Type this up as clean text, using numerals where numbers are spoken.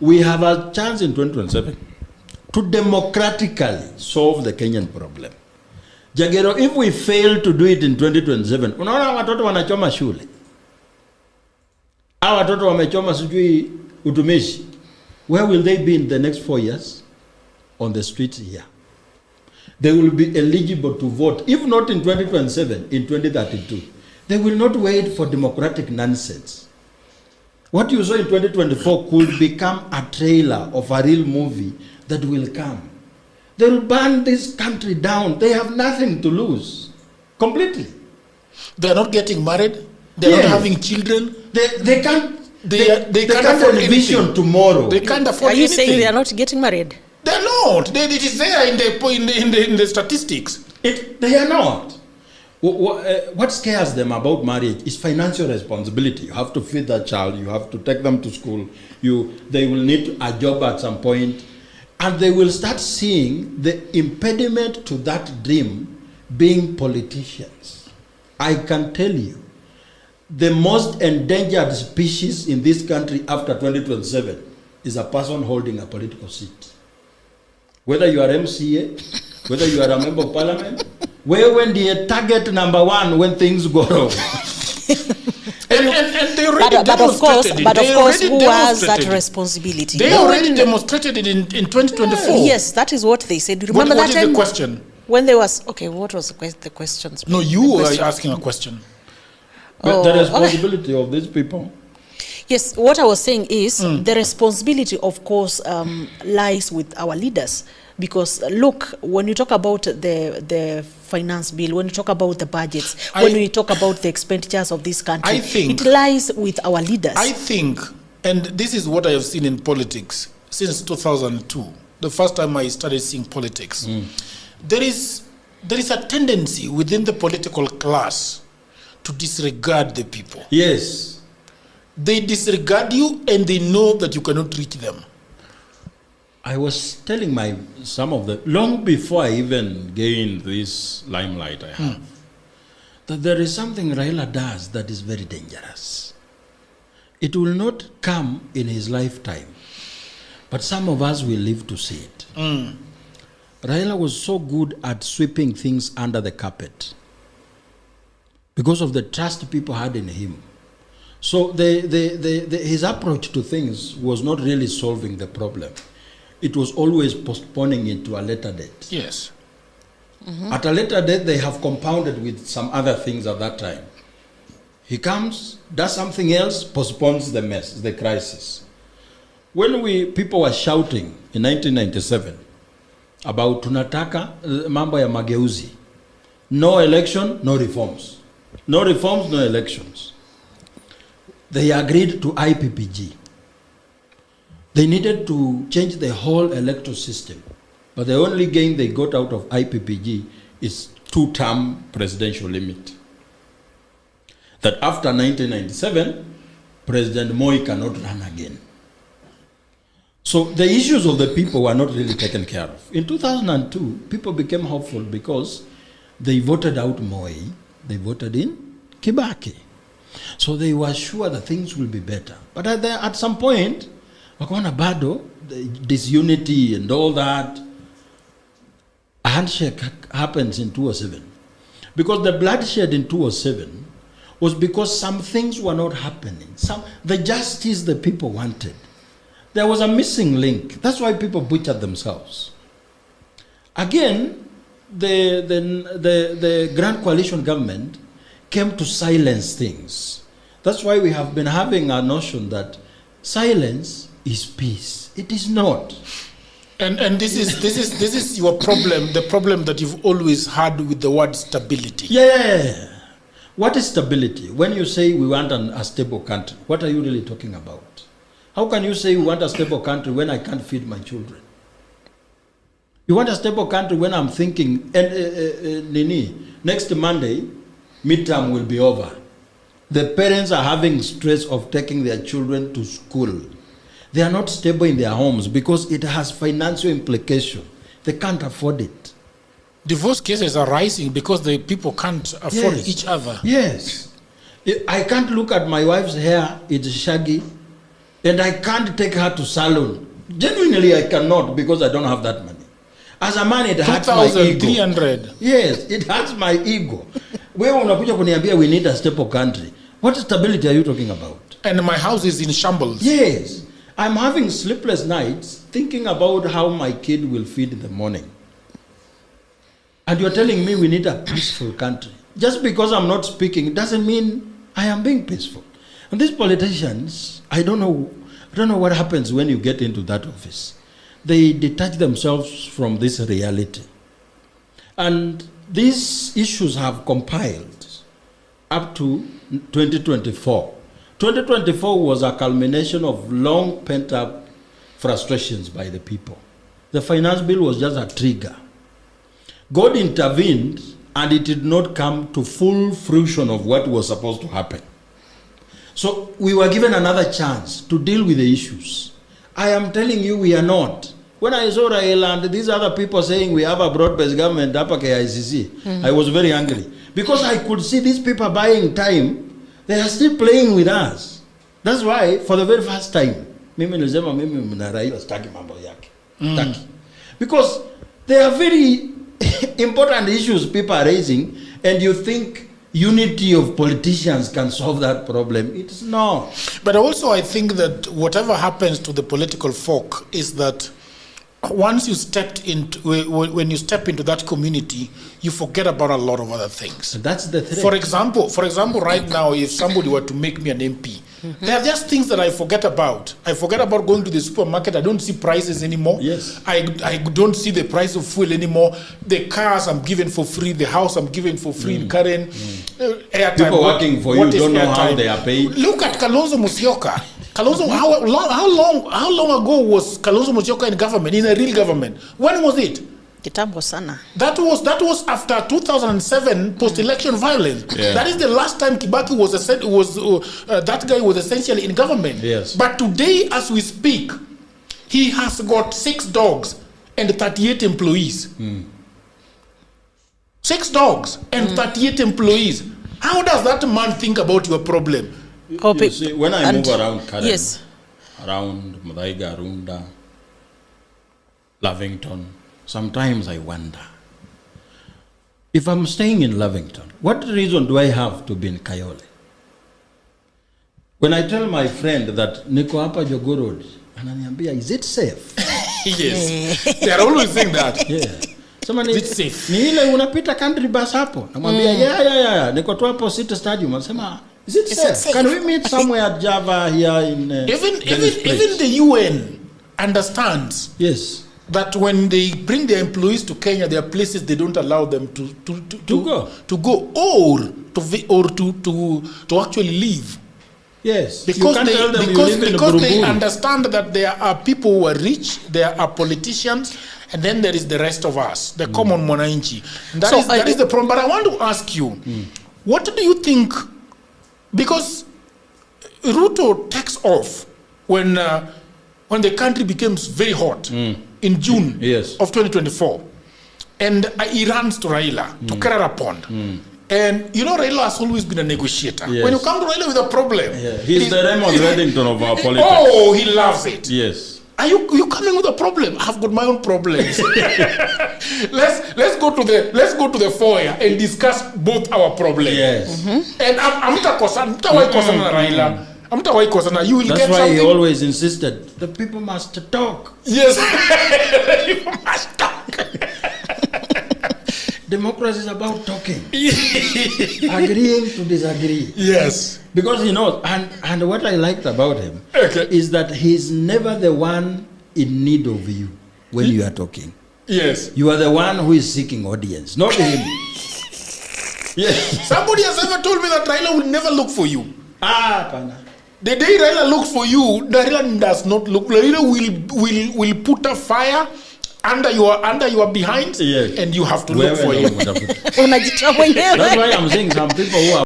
We have a chance in 2027 to democratically solve the Kenyan problem. Jagero, if we fail to do it in 2027, unaona watoto wanachoma shule. Hawa watoto wamechoma sijui utumishi. Where will they be in the next 4 years? On the streets here. They will be eligible to vote, if not in 2027, in 2032. They will not wait for democratic nonsense. What you saw in 2024 could become a trailer of a real movie that will come. They will burn this country down. They have nothing to lose. Completely. They are not getting married. They are not having children. They can't afford vision tomorrow. They can't afford anything. Are you saying they are not getting married? They're not. It is there in the statistics. They are not. What scares them about marriage is financial responsibility. You have to feed that child. You have to take them to school. They will need a job at some point. And they will start seeing the impediment to that dream being politicians. I can tell you, the most endangered species in this country after 2027 is a person holding a political seat. Whether you are MCA, whether you are a member of parliament, when the target number one when things go wrong. and they already demonstrated it. But of course, who has that responsibility? They already demonstrated it in 2024. Yes, that is what they said. Remember what that is time? The question? When there was, okay, what was the question? No, you were asking a question. But the responsibility of these people. Yes, what I was saying is the responsibility, of course, lies with our leaders. Because look, when you talk about the finance bill, when you talk about the budgets, when we talk about the expenditures of this country, it lies with our leaders. I think, and this is what I have seen in politics since 2002, the first time I started seeing politics, there is a tendency within the political class to disregard the people. Yes. They disregard you and they know that you cannot reach them. I was telling some of them, long before I even gained this limelight I have, that there is something Raila does that is very dangerous. It will not come in his lifetime, but some of us will live to see it. Raila was so good at sweeping things under the carpet because of the trust people had in him. So his approach to things was not really solving the problem. It was always postponing it to a later date. Yes. At a later date, they have compounded with some other things at that time. He comes, does something else, postpones the mess, the crisis. When people were shouting in 1997 about tunataka mambo ya mageuzi, no election, no reforms. No reforms, no elections. They agreed to IPPG. They needed to change the whole electoral system. But the only gain they got out of IPPG is 2-term presidential limit. That after 1997, President Moi cannot run again. So the issues of the people were not really taken care of. In 2002, people became hopeful because they voted out Moi. They voted in Kibaki. So they were sure that things will be better. But at some point, wakaona bado, disunity and all that, a handshake happens in 2007. Because the bloodshed in 2007 was because some things were not happening. The justice the people wanted. There was a missing link. That's why people butchered themselves. Again, the Grand Coalition government came to silence things. That's why we have been having a notion that silence is peace. It is not. And this is your problem, the problem that you've always had with the word stability. Yeah. What is stability? When you say we want a stable country, what are you really talking about? How can you say we want a stable country when I can't feed my children? You want a stable country when I'm thinking, next Monday, midterm will be over. The parents are having stress of taking their children to school. They are not stable in their homes because it has financial implication. They can't afford it. Divorce cases are rising because the people can't afford each other. Yes. I can't look at my wife's hair, it's shaggy, And I can't take her to salon. Genuinely, I cannot because I don't have that money. As a man, it hurts my ego. 2,300. Yes, it hurts my ego. Wewe unakuja kuniambia we need a stable country. What stability are you talking about? And my house is in shambles. Yes. I'm having sleepless nights thinking about how my kid will feed in the morning. And you're telling me we need a peaceful country. Just because I'm not speaking doesn't mean I am being peaceful. And these politicians, I don't know what happens when you get into that office. They detach themselves from this reality. And these issues have compiled up to 2024. 2024 was a culmination of long pent-up frustrations by the people. The finance bill was just a trigger. God intervened, and it did not come to full fruition of what was supposed to happen. So we were given another chance to deal with the issues. I am telling you, we are not. When I saw Raila and these other people saying we have a broad-based government, KICC, I was very angry. Because I could see these people buying time. They are still playing with us. That's why, for the very first time, mimi na Raila staki mambo yake. Because there are very important issues people are raising, and you think unity of politicians can solve that problem. It's not. But also I think that whatever happens to the political folk is that once you stepped into, when you step into that community, you forget about a lot of other things. That's the threat. For example, right now, if somebody were to make me an MP, there are just things that I forget about. I forget about going to the supermarket. I don't see prices anymore. Yes. I don't see the price of fuel anymore. The cars I'm given for free. The house I'm given for free in Karen. Airtime. People working for you don't know how they are paid. Look at Kalonzo Musyoka. Kalonzo, how long ago was Kalonzo Musyoka in government, in a real government? When was it? Kitambo sana. That was after 2007 post-election violence. Yeah. That is the last time Kibaki that guy was essentially in government. Yes. But today, as we speak, he has got 6 dogs and 38 employees. 6 dogs and 38 employees. How does that man think about your problem? You see, when I move around Karen, yes, around Muthaiga, Runda, Lavington, sometimes I wonder, if I'm staying in Lavington, what reason do I have to be in Kayole? When I tell my friend that niko hapa Jagero, ananiambia, is it safe? Yes. They are always saying that. Yeah. Somebody, is it safe? Ni ile unapita country bus hapo. Namwambia, yeah. Niko tu hapo City Stadium. Anasema, is it safe? Can we meet somewhere at Java here in even the UN understands. Yes. That when they bring their employees to Kenya, there are places they don't allow them to go or to actually leave. Yes, because they understand that there are people who are rich, there are politicians, and then there is the rest of us, the common mwananchi. That is the problem. But I want to ask you, what do you think? Because Ruto takes off when the country becomes very hot in June of 2024, and he runs to Raila to Kerala Pond. And you know, Raila has always been a negotiator. Yes. When you come to Raila with a problem, he's the Raymond Reddington of our politics. Oh, he loves it. Yes. Are you coming with a problem? I've got my own problems. let's go to the foyer and discuss both our problems. Yes. And I'm Raila. You will That's get why something. he always insisted the people must talk. Yes. People must talk. Democracy is about talking. Agreeing to disagree. Yes. Because and what I liked about him is that he's never the one in need of you when you are talking. Yes. You are the one who is seeking audience, not him. Yes. Somebody has ever told me that Raila will never look for you. Pana. The day Raila looks for you, Raila does not look. Raila will put a fire under your behind, and you have to look for him. That's why I'm saying some people who are